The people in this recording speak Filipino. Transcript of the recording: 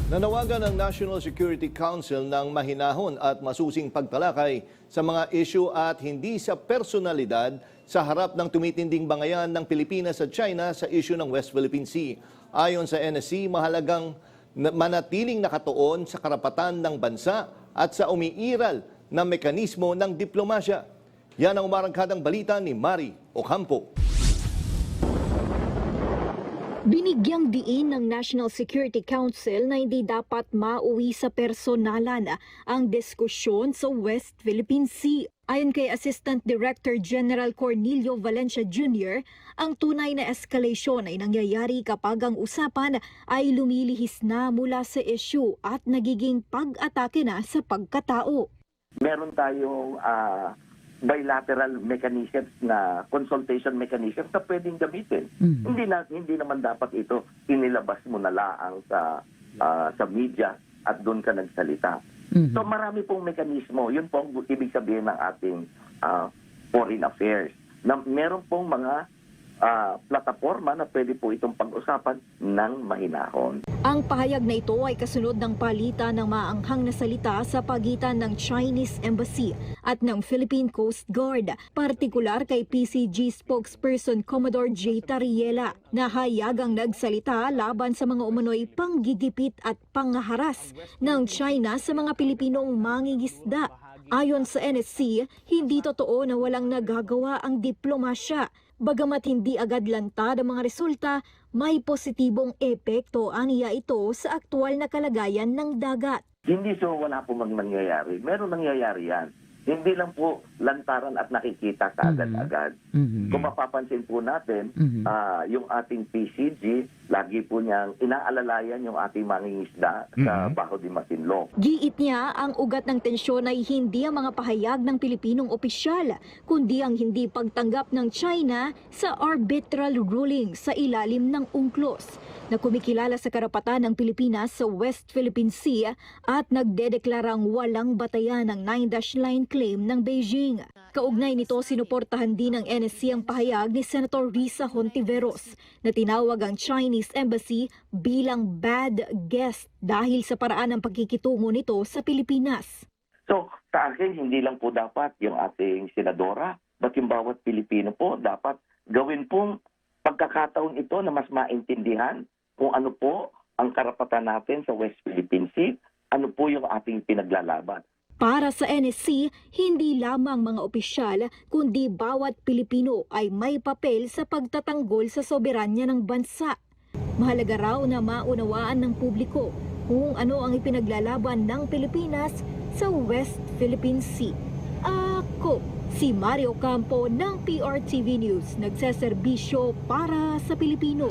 Nanawagan ng National Security Council ng mahinahon at masusing pagtalakay sa mga issue at hindi sa personalidad sa harap ng tumitinding bangayan ng Pilipinas at China sa issue ng West Philippine Sea. Ayon sa NSC, mahalagang manatiling nakatuon sa karapatan ng bansa at sa umiiral na mekanismo ng diplomasya. Yan ang umarangkadang balita ni Mari Ocampo. Binigyang diin ng National Security Council na hindi dapat mauwi sa personalan ang diskusyon sa West Philippine Sea. Ayon kay Assistant Director General Cornelio Valencia Jr., ang tunay na escalation ay nangyayari kapag ang usapan ay lumilihis na mula sa issue at nagiging pag-atake na sa pagkatao. Meron tayong bilateral mechanisms na consultation mechanisms na pwedeng gamitin. Hindi naman dapat ito inilabas mo na laang sa media at doon ka nagsalita. So marami pong mekanismo. Yun po ang ibig sabihin ng ating foreign affairs. Na meron pong mga plataforma na pwede po itong pag-usapan ng mahinahon. Ang pahayag na ito ay kasunod ng palitan ng maanghang na salita sa pagitan ng Chinese Embassy at ng Philippine Coast Guard, partikular kay PCG spokesperson Commodore J. Tariela, na hayagang nagsalita laban sa mga umano'y panggigipit at panghaharas ng China sa mga Pilipinong mangingisda. Ayon sa NSC, hindi totoo na walang nagagawa ang diplomasya. Bagamat hindi agad lantad ang mga resulta, may positibong epekto aniya ito sa aktual na kalagayan ng dagat. Hindi so wala po nangyayari. Meron nangyayari yan. Hindi lang po lantaran at nakikita kaagad-agad. Kung mapapansin po natin, yung ating PCG, lagi po niyang inaalalayan yung ating mangingisda sa Bajo de Masinloc. Giit niya, ang ugat ng tensyon ay hindi ang mga pahayag ng Pilipinong opisyal, kundi ang hindi pagtanggap ng China sa arbitral ruling sa ilalim ng UNCLOS na kumikilala sa karapatan ng Pilipinas sa West Philippine Sea at nagdedeklarang walang batayan ng 9-dash line claim ng Beijing. Kaugnay nito, sinuportahan din ng NSC ang pahayag ni Senator Risa Hontiveros na tinawag ang Chinese Embassy bilang bad guest dahil sa paraan ng pagkikitungo nito sa Pilipinas. So, sa akin, hindi lang po dapat yung ating senadora, but yung bawat Pilipino po dapat gawin pong pagkakataon ito na mas maintindihan kung ano po ang karapatan natin sa West Philippine Sea, ano po yung ating pinaglalaban. Para sa NSC, hindi lamang mga opisyal, kundi bawat Pilipino ay may papel sa pagtatanggol sa soberanya ng bansa. Mahalaga raw na maunawaan ng publiko kung ano ang ipinaglalaban ng Pilipinas sa West Philippine Sea. Ako, si Mario Campo ng PRTV News, nagseserbisyo para sa Pilipino.